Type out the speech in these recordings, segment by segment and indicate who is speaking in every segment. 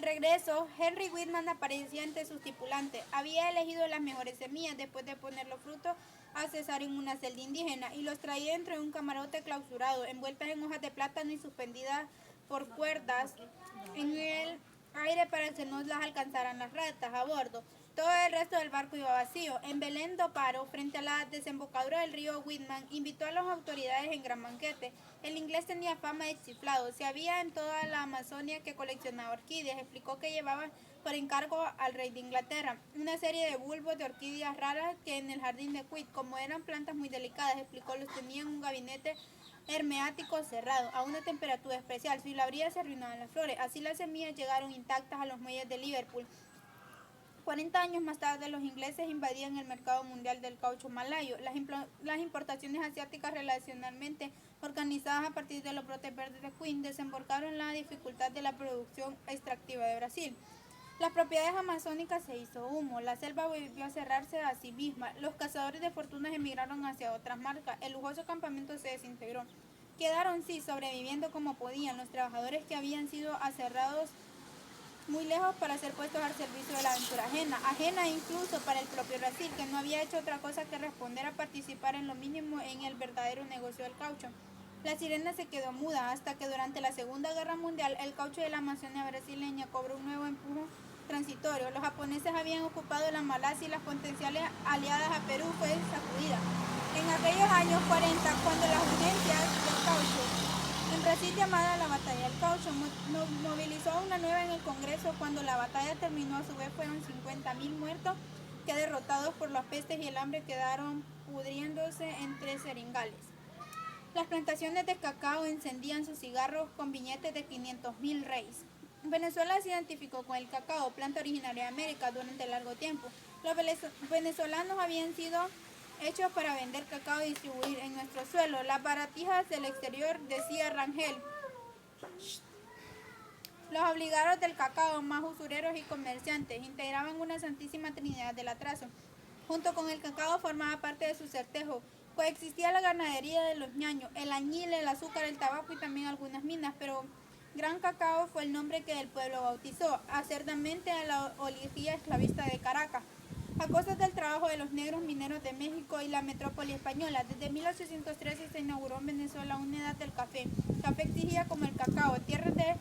Speaker 1: Al regreso, Henry Whitman aparecía entre sus tripulantes. Había elegido las mejores semillas después de poner los frutos a cesar en una celda indígena y los traía dentro de un camarote clausurado, envueltas en hojas de plátano y suspendidas por cuerdas en el aire para que no las alcanzaran las ratas a bordo. Todo el resto del barco iba vacío. En Belén do Paro, frente a la desembocadura del río Whitman, invitó a las autoridades en gran banquete. El inglés tenía fama de chiflado. Se había en toda la Amazonia que coleccionaba orquídeas. Explicó que llevaba por encargo al rey de Inglaterra una serie de bulbos de orquídeas raras que en el jardín de Quid, como eran plantas muy delicadas, explicó, los tenía en un gabinete hermeático cerrado, a una temperatura especial. Si la abría se arruinaban las flores. Así las semillas llegaron intactas a los muelles de Liverpool. 40 años más tarde, los ingleses invadían el mercado mundial del caucho malayo. Las importaciones asiáticas relacionalmente organizadas a partir de los brotes verdes de Queen desembocaron en la dificultad de la producción extractiva de Brasil. Las propiedades amazónicas se hizo humo, la selva volvió a cerrarse a sí misma, los cazadores de fortunas emigraron hacia otras marcas, el lujoso campamento se desintegró. Quedaron, sí, sobreviviendo como podían los trabajadores que habían sido aserrados muy lejos para ser puestos al servicio de la aventura ajena incluso para el propio Brasil, que no había hecho otra cosa que responder a participar en lo mínimo en el verdadero negocio del caucho. La sirena se quedó muda hasta que durante la Segunda Guerra Mundial el caucho de la Amazonia brasileña cobró un nuevo empuje transitorio. Los japoneses habían ocupado la Malasia y las potenciales aliadas a Perú fue sacudida. En aquellos años 40, cuando las urgencias del caucho en Brasil, llamada la batalla del caucho, movilizó una nueva en el Congreso. Cuando la batalla terminó, a su vez fueron 50.000 muertos que, derrotados por las pestes y el hambre, quedaron pudriéndose entre seringales. Las plantaciones de cacao encendían sus cigarros con billetes de 500.000 reis. Venezuela se identificó con el cacao, planta originaria de América, durante largo tiempo. Los venezolanos habían sido hechos para vender cacao y distribuir en nuestro suelo. Las baratijas del exterior, decía Rangel, los obligados del cacao, más usureros y comerciantes, integraban una santísima trinidad del atraso. Junto con el cacao formaba parte de su certejo. Coexistía la ganadería de los ñaños, el añil, el azúcar, el tabaco y también algunas minas, pero Gran Cacao fue el nombre que el pueblo bautizó, acerdamente a la oligarquía esclavista de Caracas, a costas del trabajo de los negros mineros de México y la metrópoli española. Desde 1813 se inauguró en Venezuela una edad del café. Café exigía como el cacao, tierras de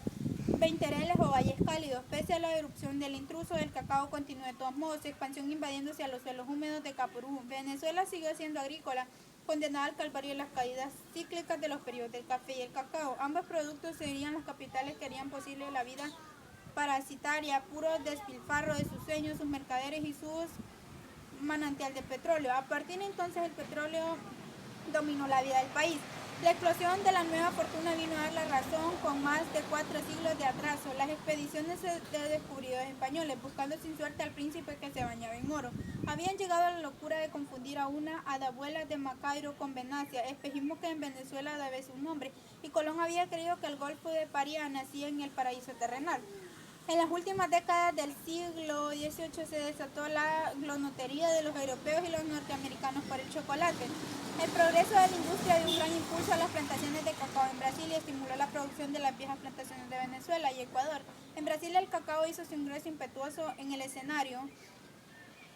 Speaker 1: veintereles o valles cálidos. Pese a la erupción del intruso, el cacao continuó de todos modos su expansión invadiéndose a los suelos húmedos de Capurú. Venezuela siguió siendo agrícola, condenada al calvario de las caídas cíclicas de los periodos del café y el cacao. Ambos productos serían las capitales que harían posible la vida parasitaria, puro despilfarro de sus sueños, sus mercaderes y sus manantial de petróleo. A partir de entonces el petróleo dominó la vida del país. La explosión de la nueva fortuna vino a dar la razón con más de 4 siglos de atraso. Las expediciones de descubridores españoles, buscando sin suerte al príncipe que se bañaba en oro, habían llegado a la locura de confundir a una adabuela de Macairo con Venacia, espejismo que en Venezuela debe su nombre, y Colón había creído que el Golfo de Paria nacía en el paraíso terrenal. En las últimas décadas del siglo XVIII se desató la glotonería de los europeos y los norteamericanos por el chocolate. El progreso de la industria dio un gran impulso a las plantaciones de cacao en Brasil y estimuló la producción de las viejas plantaciones de Venezuela y Ecuador. En Brasil el cacao hizo su ingreso impetuoso en el escenario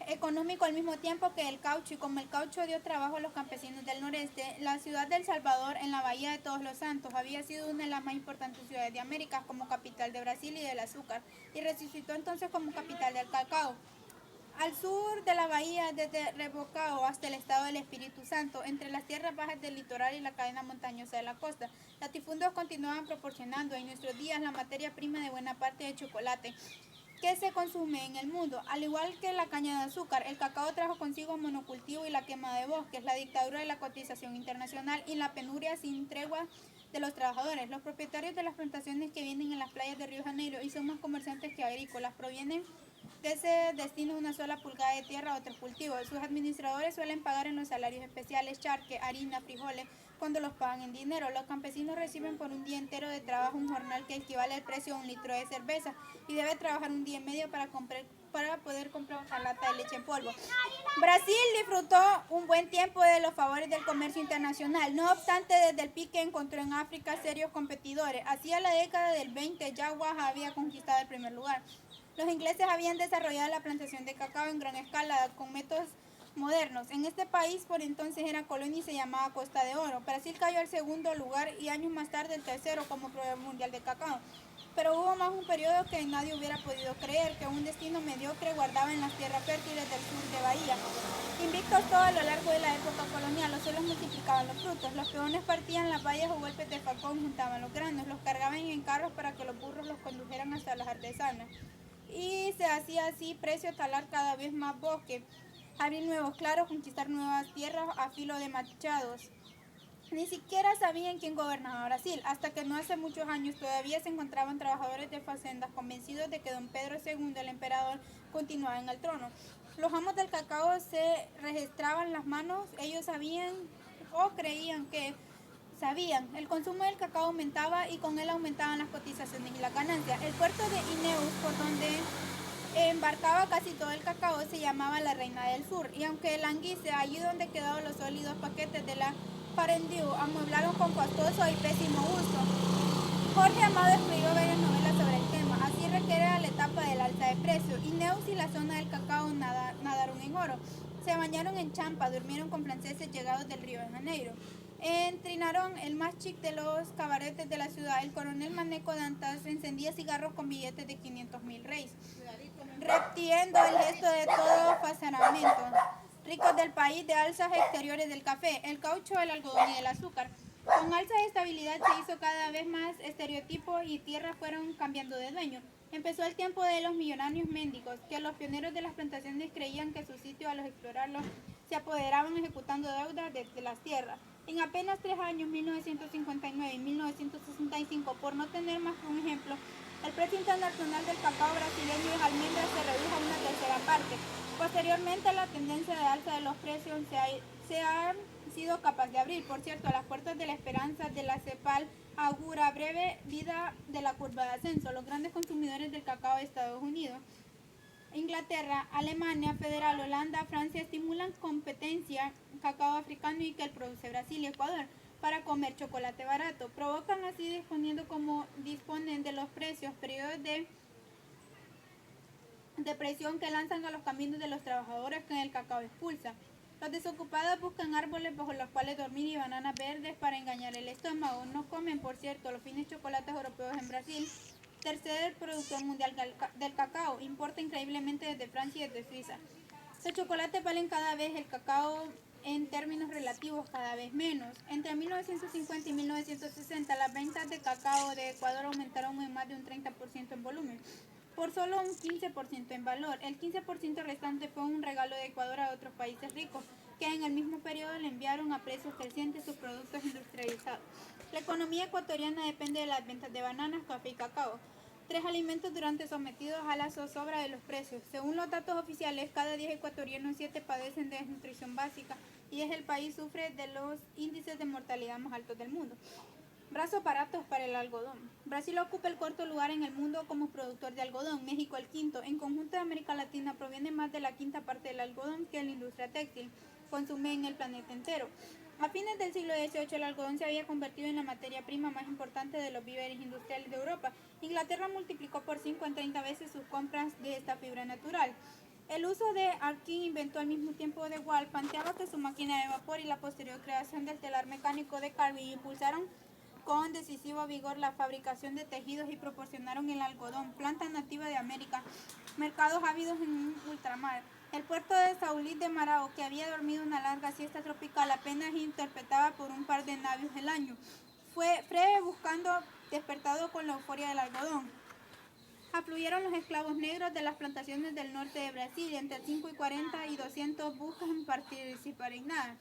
Speaker 1: económico al mismo tiempo que el caucho, y como el caucho dio trabajo a los campesinos del noreste, la ciudad de El Salvador, en la bahía de Todos los Santos, había sido una de las más importantes ciudades de América como capital de Brasil y del azúcar, y resucitó entonces como capital del cacao. Al sur de la bahía, desde Rebocao hasta el estado del Espíritu Santo, entre las tierras bajas del litoral y la cadena montañosa de la costa, latifundios continuaban proporcionando en nuestros días la materia prima de buena parte del chocolate que se consume en el mundo. Al igual que la caña de azúcar, el cacao trajo consigo monocultivo y la quema de bosques, la dictadura de la cotización internacional y la penuria sin tregua de los trabajadores. Los propietarios de las plantaciones que vienen en las playas de Río de Janeiro y son más comerciantes que agrícolas provienen de ese destino una sola pulgada de tierra a otros cultivos. Sus administradores suelen pagar en los salarios especiales charque, harina, frijoles, cuando los pagan en dinero. Los campesinos reciben por un día entero de trabajo un jornal que equivale al precio de un litro de cerveza y debe trabajar un día y medio para poder comprar una lata de leche en polvo. Brasil disfrutó un buen tiempo de los favores del comercio internacional. No obstante, desde el pique encontró en África serios competidores. Hacia la década del 20, Yaguas había conquistado el primer lugar. Los ingleses habían desarrollado la plantación de cacao en gran escala con métodos modernos. En este país por entonces era colonia y se llamaba Costa de Oro. Brasil cayó al segundo lugar y años más tarde el tercero como proveedor mundial de cacao. Pero hubo más un periodo que nadie hubiera podido creer, que un destino mediocre guardaba en las tierras fértiles del sur de Bahía. Invictos todo a lo largo de la época colonial, los suelos multiplicaban los frutos, los peones partían las bayas o golpes de facón, juntaban los granos, los cargaban en carros para que los burros los condujeran hasta las artesanas. Y se hacía así precio talar cada vez más bosque, abrir nuevos claros, conquistar nuevas tierras a filo de machados. Ni siquiera sabían quién gobernaba Brasil, hasta que no hace muchos años todavía se encontraban trabajadores de facendas convencidos de que don Pedro II, el emperador, continuaba en el trono. Los amos del cacao se registraban las manos, ellos sabían o creían que sabían. El consumo del cacao aumentaba y con él aumentaban las cotizaciones y las ganancias. El puerto de Ineus, por donde embarcaba casi todo el cacao, se llamaba la Reina del Sur, y aunque el Anguise, allí donde quedaban los sólidos paquetes de la Parendiu, amueblaron con costoso y pésimo gusto. Jorge Amado escribió varias novelas sobre el tema, así requiere la etapa del alza de precio. Ineus y la zona del cacao nadaron en oro, se bañaron en champa, durmieron con franceses llegados del Río de Janeiro. Entrinaron el más chic de los cabaretes de la ciudad, el coronel Maneco Dantas encendía cigarros con billetes de 500.000 reis, repitiendo el gesto de todo funcionamiento. Ricos del país de alzas exteriores del café, el caucho, el algodón y el azúcar. Con alza de estabilidad se hizo cada vez más estereotipo y tierras fueron cambiando de dueño. Empezó el tiempo de los millonarios mendigos, que los pioneros de las plantaciones creían que su sitio a los explorarlos se apoderaban ejecutando deudas de las tierras. En apenas 3 años, 1959 y 1965, por no tener más que un ejemplo, el precio internacional del cacao brasileño y almendras se redujo a una tercera parte. Posteriormente, la tendencia de alza de los precios se ha sido capaz de abrir. Por cierto, a las puertas de la esperanza de la CEPAL augura breve vida de la curva de ascenso. Los grandes consumidores del cacao de Estados Unidos, Inglaterra, Alemania Federal, Holanda, Francia estimulan competencia cacao africano y que el produce Brasil y Ecuador para comer chocolate barato. Provocan así disponiendo como disponen de los precios, periodos de presión que lanzan a los caminos de los trabajadores que el cacao expulsa. Los desocupados buscan árboles bajo los cuales dormir y bananas verdes para engañar el estómago. No comen, por cierto, los finos chocolates europeos en Brasil. Tercer productor mundial del cacao. Importa increíblemente desde Francia y desde Suiza. Los chocolates valen cada vez, el cacao en términos relativos cada vez menos. Entre 1950 y 1960 las ventas de cacao de Ecuador aumentaron en más de un 30% en volumen, por solo un 15% en valor. El 15% restante fue un regalo de Ecuador a otros países ricos, que en el mismo periodo le enviaron a precios crecientes sus productos industrializados. La economía ecuatoriana depende de las ventas de bananas, café y cacao, 3 alimentos durante sometidos a la zozobra de los precios. Según los datos oficiales, cada 10 ecuatorianos 7 padecen de desnutrición básica y es el país sufre de los índices de mortalidad más altos del mundo. Brazos baratos para el algodón. Brasil ocupa el cuarto lugar en el mundo como productor de algodón, México el quinto. En conjunto de América Latina proviene más de la quinta parte del algodón que la industria textil consume en el planeta entero. A fines del siglo XVIII el algodón se había convertido en la materia prima más importante de los víveres industriales de Europa. Inglaterra multiplicó por 5 en 30 veces sus compras de esta fibra natural. El uso de Arkin inventó al mismo tiempo de Watt planteaba que su máquina de vapor y la posterior creación del telar mecánico de Carby impulsaron con decisivo vigor la fabricación de tejidos y proporcionaron el algodón, planta nativa de América, mercados ávidos en un ultramar. El puerto de Saulit de Marao, que había dormido una larga siesta tropical, apenas interpretaba por un par de navios el año. Fue Freve buscando despertado con la euforia del algodón. Afluyeron los esclavos negros de las plantaciones del norte de Brasil, entre 5 y 40 y 200 buscan participar en nada.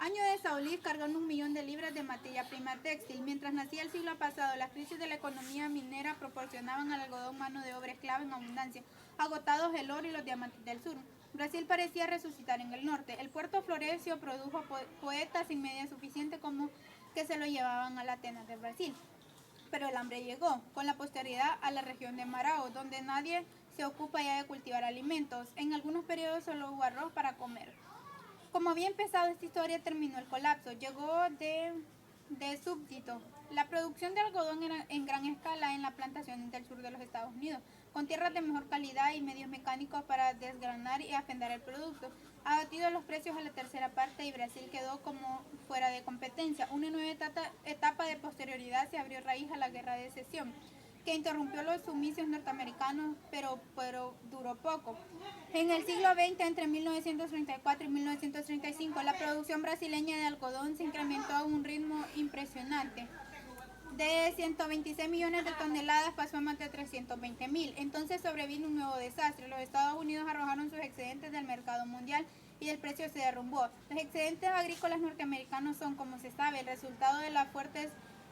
Speaker 1: Año de Saulit cargando 1 millón de libras de materia prima textil. Mientras nacía el siglo pasado, las crisis de la economía minera proporcionaban al algodón mano de obra esclava en abundancia, agotados el oro y los diamantes del sur. Brasil parecía resucitar en el norte. El puerto floreció, produjo poetas sin medida suficiente como que se lo llevaban a la Atenas de Brasil. Pero el hambre llegó, con la posteridad, a la región de Marao, donde nadie se ocupa ya de cultivar alimentos. En algunos periodos solo hubo arroz para comer. Como había empezado esta historia, terminó el colapso. Llegó de súbdito. La producción de algodón era en gran escala en las plantaciones del sur de los Estados Unidos, con tierras de mejor calidad y medios mecánicos para desgranar y afendar el producto. Abatidos los precios a la tercera parte y Brasil quedó como fuera de competencia. Una nueva etapa de posterioridad se abrió raíz a la guerra de secesión, que interrumpió los suministros norteamericanos, pero duró poco. En el siglo XX, entre 1934 y 1935, la producción brasileña de algodón se incrementó a un ritmo impresionante. De 126 millones de toneladas pasó a más de 320.000. Entonces sobrevino un nuevo desastre. Los Estados Unidos arrojaron sus excedentes del mercado mundial y el precio se derrumbó. Los excedentes agrícolas norteamericanos son, como se sabe, el resultado de las fuertes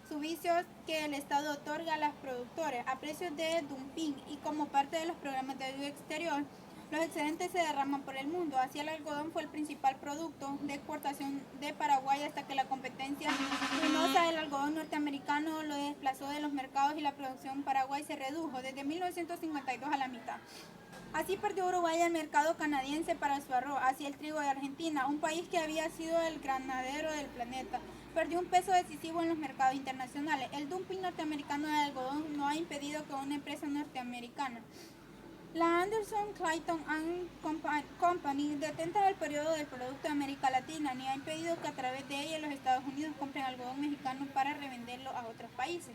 Speaker 1: subsidios que el Estado otorga a los productores a precios de dumping, y como parte de los programas de ayuda exterior, los excedentes se derraman por el mundo. Así el algodón fue el principal producto de exportación de Paraguay hasta que la competencia ruinosa del algodón norteamericano lo desplazó de los mercados y la producción en Paraguay se redujo desde 1952 a la mitad. Así perdió Uruguay el mercado canadiense para su arroz, así el trigo de Argentina, un país que había sido el granadero del planeta, perdió un peso decisivo en los mercados internacionales. El dumping norteamericano de algodón no ha impedido que una empresa norteamericana, la Anderson, Clayton and Company, detenta del periodo del producto de América Latina, ni ha impedido que a través de ella los Estados Unidos compren algodón mexicano para revenderlo a otros países.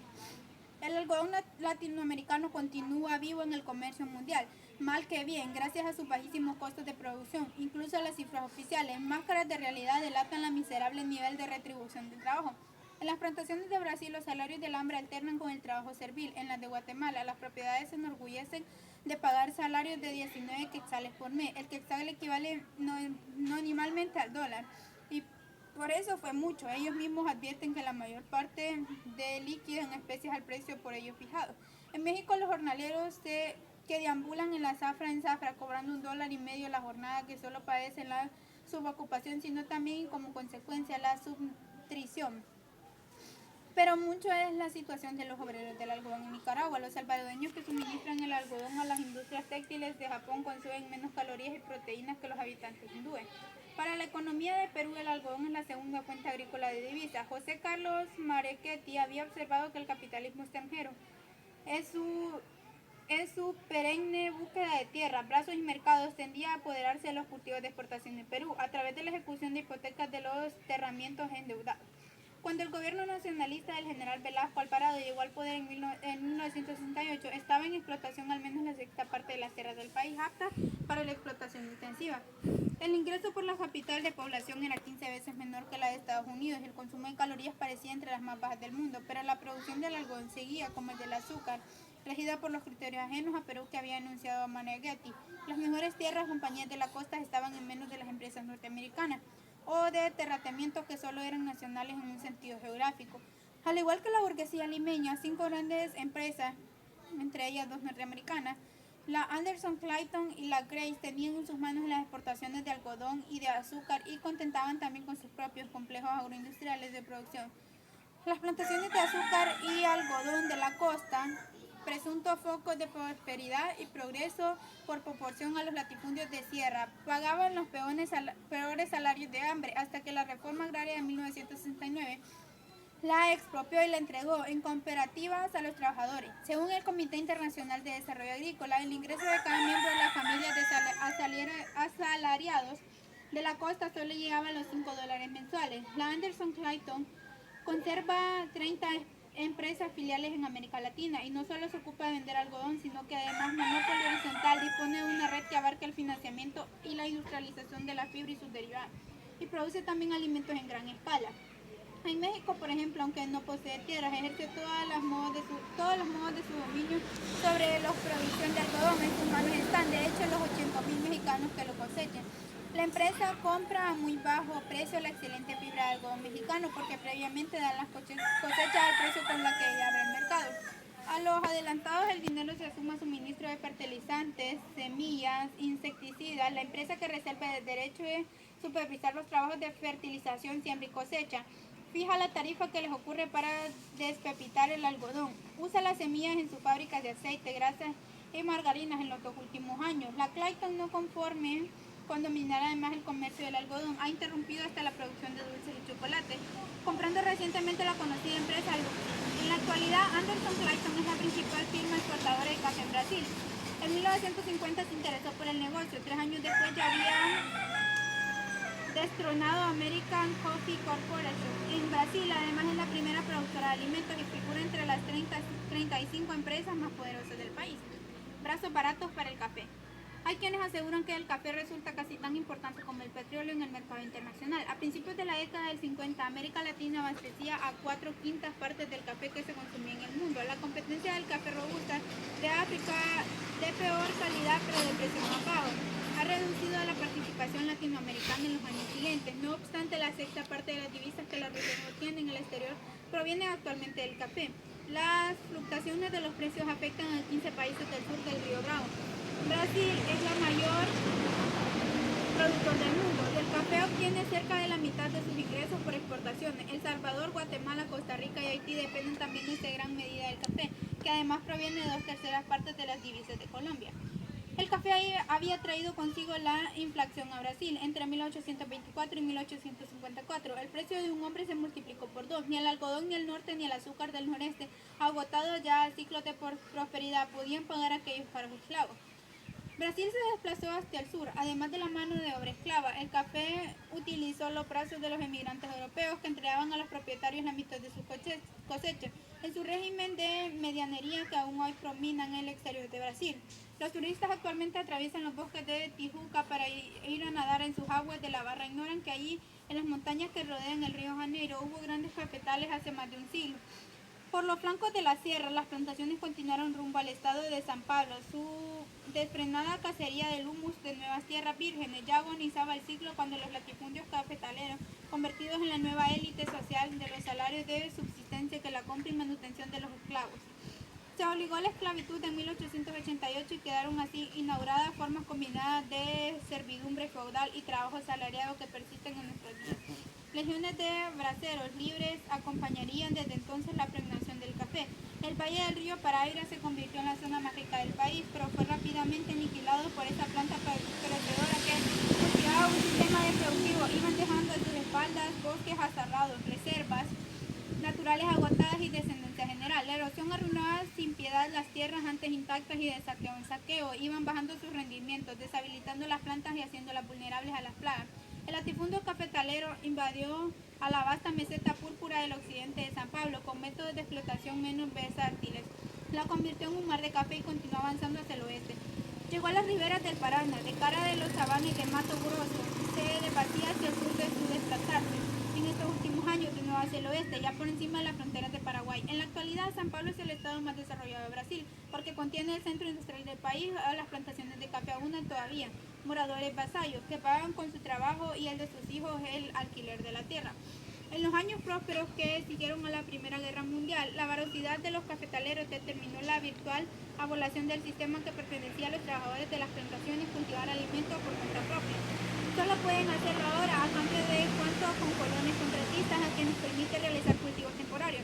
Speaker 1: El algodón latinoamericano continúa vivo en el comercio mundial, mal que bien, gracias a sus bajísimos costos de producción. Incluso las cifras oficiales, máscaras de realidad, delatan la miserable nivel de retribución del trabajo. En las plantaciones de Brasil, los salarios del hambre alternan con el trabajo servil. En las de Guatemala, las propiedades se enorgullecen de pagar salarios de 19 quetzales por mes. El quetzal equivale nominalmente al dólar. Y por eso fue mucho. Ellos mismos advierten que la mayor parte de líquido en especies al precio por ellos fijado. En México, los jornaleros que deambulan en zafra, cobrando $1.50 la jornada, que solo padecen la subocupación, sino también como consecuencia la subnutrición. Pero mucho es la situación de los obreros del algodón en Nicaragua. Los salvadoreños que suministran el algodón a las industrias textiles de Japón consumen menos calorías y proteínas que los habitantes hindúes. Para la economía de Perú, el algodón es la segunda fuente agrícola de divisas. José Carlos Marechetti había observado que el capitalismo extranjero es su perenne búsqueda de tierra, brazos y mercados tendía a apoderarse de los cultivos de exportación de Perú a través de la ejecución de hipotecas de los terramientos endeudados. Cuando el gobierno nacionalista del general Velasco Alvarado llegó al poder en 1968, estaba en explotación al menos la sexta parte de las tierras del país aptas para la explotación intensiva. El ingreso por la capital de población era 15 veces menor que la de Estados Unidos y el consumo de calorías parecía entre las más bajas del mundo, pero la producción del algodón seguía, como el del azúcar, regida por los criterios ajenos a Perú que había anunciado Maneguetti. Las mejores tierras compañías de la costa estaban en manos de las empresas norteamericanas o de terratenientes que solo eran nacionales en un sentido geográfico. Al igual que la burguesía limeña, 5 grandes empresas, entre ellas 2 norteamericanas, la Anderson, Clayton y la Grace, tenían en sus manos las exportaciones de algodón y de azúcar y contentaban también con sus propios complejos agroindustriales de producción. Las plantaciones de azúcar y algodón de la costa, presuntos focos de prosperidad y progreso por proporción a los latifundios de sierra, pagaban los peores salarios de hambre hasta que la reforma agraria de 1969 la expropió y la entregó en cooperativas a los trabajadores. Según el Comité Internacional de Desarrollo Agrícola, el ingreso de cada miembro de la familia de asalariados de la costa solo llegaba a los $5 mensuales. La Anderson Clayton conserva 30 empresas filiales en América Latina y no solo se ocupa de vender algodón, sino que además monopolio horizontal dispone de una red que abarca el financiamiento y la industrialización de la fibra y sus derivados, y produce también alimentos en gran escala. En México, por ejemplo, aunque no posee tierras, ejerce todos los modos de su dominio sobre la producción de algodón. En sus manos están, de hecho, los 80.000 mexicanos que lo cosechan. La empresa compra a muy bajo precio la excelente fibra de algodón mexicano porque previamente dan las cosechas al precio con la que ella abre el mercado. A los adelantados el dinero se suma suministro de fertilizantes, semillas, insecticidas. La empresa que reserva el derecho de supervisar los trabajos de fertilización, siembra y cosecha Fija la tarifa que les ocurre para despepitar el algodón. Usa las semillas en sus fábricas de aceite, grasas y margarinas en los 2 últimos años. La Clayton, no conforme con dominar además el comercio del algodón, ha interrumpido hasta la producción de dulces y chocolate, comprando recientemente la conocida empresa Luxi. En la actualidad, Anderson Clayton es la principal firma exportadora de café en Brasil. En 1950 se interesó por el negocio. 3 años después ya había destronado American Coffee Corporation. En Brasil, además, es la primera productora de alimentos y figura entre las 35 empresas más poderosas del país. Brazos baratos para el café. Hay quienes aseguran que el café resulta casi tan importante como el petróleo en el mercado internacional. A principios de la década del 50, América Latina abastecía a 4/5 partes del café que se consumía en el mundo. La competencia del café robusta de África, de peor calidad pero de precio más bajo, ha reducido la participación latinoamericana en los años siguientes. No obstante, la sexta parte de las divisas que la región obtiene en el exterior provienen actualmente del café. Las fluctuaciones de los precios afectan a 15 países del sur del río Bravo. Brasil es la mayor productor del mundo. Del café obtiene cerca de la mitad de sus ingresos por exportaciones. El Salvador, Guatemala, Costa Rica y Haití dependen también de gran medida del café, que además proviene de 2/3 partes de las divisas de Colombia. El café había traído consigo la inflación a Brasil. Entre 1824 y 1854, el precio de un hombre se multiplicó por 2. Ni el algodón, ni el norte, ni el azúcar del noreste, agotados ya a ciclos de prosperidad, podían pagar aquellos caros esclavos. Brasil se desplazó hacia el sur, además de la mano de obra esclava. El café utilizó los brazos de los emigrantes europeos que entregaban a los propietarios la mitad de sus cosechas, en su régimen de medianería que aún hoy domina en el exterior de Brasil. Los turistas actualmente atraviesan los bosques de Tijuca para ir a nadar en sus aguas de la Barra. Ignoran que allí, en las montañas que rodean el río Janeiro, hubo grandes cafetales hace más de un siglo. Por los flancos de la sierra, las plantaciones continuaron rumbo al estado de San Pablo. Su desfrenada cacería del humus de nuevas tierras vírgenes ya agonizaba el siglo cuando los latifundios cafetaleros, convertidos en la nueva élite social de los salarios de subsistencia que la compra y manutención de los esclavos. Se obligó a la esclavitud en 1888 y quedaron así inauguradas formas combinadas de servidumbre feudal y trabajo asalariado que persisten en nuestros días. Legiones de braceros libres acompañarían desde entonces la pregnación del café. El valle del río Paraíba se convirtió en la zona más rica del país, pero fue rápidamente aniquilado por esa planta perecedora que cultivaba un sistema de productivo. Iban dejando a sus espaldas bosques azarrados, reservas naturales agotadas y descendencia general. La erosión arruinaba sin piedad las tierras antes intactas y de saqueo en saqueo. Iban bajando sus rendimientos, deshabilitando las plantas y haciéndolas vulnerables a las plagas. El latifundio cafetalero invadió a la vasta meseta púrpura del occidente de San Pablo con métodos de explotación menos versátiles. La convirtió en un mar de café y continuó avanzando hacia el oeste. Llegó a las riberas del Paraná, de cara de los sabanes de Mato Grosso, se debatía hacia el sur de su desplazarse. En estos últimos años de nuevo hacia el oeste, ya por encima de las fronteras de Paraguay. En la actualidad, San Pablo es el estado más desarrollado de Brasil, porque contiene el centro industrial del país. A las plantaciones de café abundan todavía moradores vasallos que pagan con su trabajo y el de sus hijos el alquiler de la tierra. En los años prósperos que siguieron a la Primera Guerra Mundial, la voracidad de los cafetaleros determinó la virtual abolición del sistema que pertenecía a los trabajadores de las plantaciones cultivar alimentos por cuenta propia. Solo pueden hacerlo ahora a cambio de cuentos con colones contratistas a quienes permite realizar cultivos temporarios.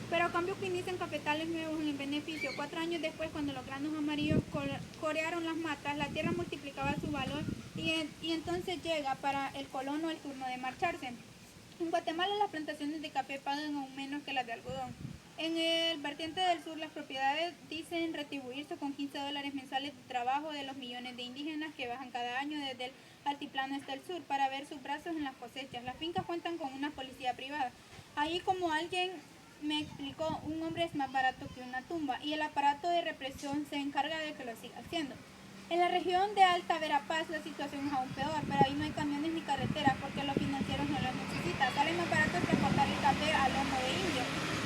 Speaker 1: Pero a cambio que inician cafetales nuevos en beneficio. 4 años después, cuando los granos amarillos corearon las matas, la tierra multiplicaba su valor y entonces llega para el colono el turno de marcharse. En Guatemala las plantaciones de café pagan aún menos que las de algodón. En el vertiente del sur las propiedades dicen retribuirse con $15 mensuales de trabajo de los millones de indígenas que bajan cada año desde el altiplano hasta el sur para ver sus brazos en las cosechas. Las fincas cuentan con una policía privada. Ahí, como alguien me explicó, un hombre es más barato que una tumba y el aparato de represión se encarga de que lo siga haciendo. En la región de Alta Verapaz la situación es aún peor, pero ahí no hay camiones ni carreteras porque los financieros no los necesitan. Sale más barato transportar el café a lomo de indio.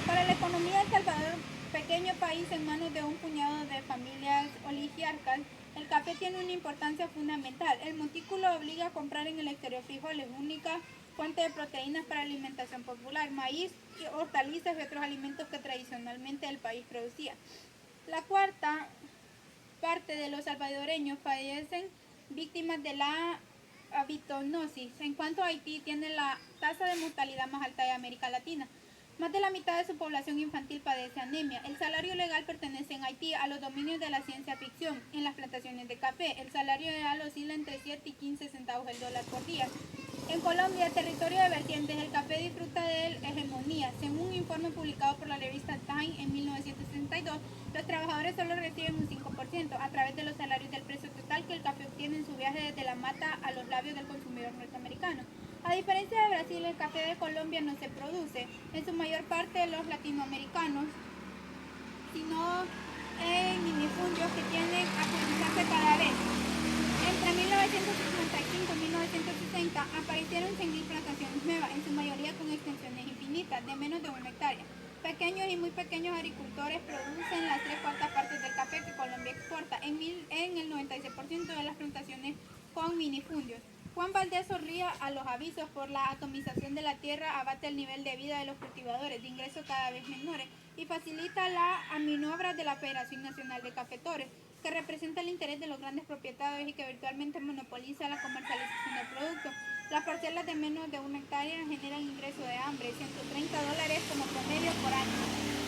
Speaker 1: Para la economía de El Salvador, pequeño país en manos de un puñado de familias oligarcas, el café tiene una importancia fundamental. El montículo obliga a comprar en el exterior frijoles, única fuente de proteínas para alimentación popular, maíz, hortalizas y otros alimentos que tradicionalmente el país producía. La cuarta parte de los salvadoreños fallecen víctimas de la avitonosis. En cuanto a Haití, tiene la tasa de mortalidad más alta de América Latina. Más de la mitad de su población infantil padece anemia. El salario legal pertenece en Haití a los dominios de la ciencia ficción. En las plantaciones de café, el salario real oscila entre 7 y 15 centavos el dólar por día. En Colombia, el territorio de vertientes, el café disfruta de hegemonía. Según un informe publicado por la revista Time en 1962, los trabajadores solo reciben un 5% a través de los salarios del precio total que el café obtiene en su viaje desde la mata a los labios del consumidor norteamericano. A diferencia de Brasil, el café de Colombia no se produce en su mayor parte de los latinoamericanos, sino en minifundios que tienden a publicarse cada vez. Entre 1955 y 1960 aparecieron 100.000 plantaciones nuevas, en su mayoría con extensiones infinitas, de menos de 1 hectárea. Pequeños y muy pequeños agricultores producen las 3/4 partes del café que Colombia exporta, en el 96% de las plantaciones con minifundios. Juan Valdés sonría a los avisos por la atomización de la tierra, abate el nivel de vida de los cultivadores, de ingresos cada vez menores, y facilita la maniobra de la Federación Nacional de Cafetores, que representa el interés de los grandes propietarios y que virtualmente monopoliza la comercialización del producto. Las parcelas de menos de 1 hectárea generan ingreso de hambre, $130 como promedio por año.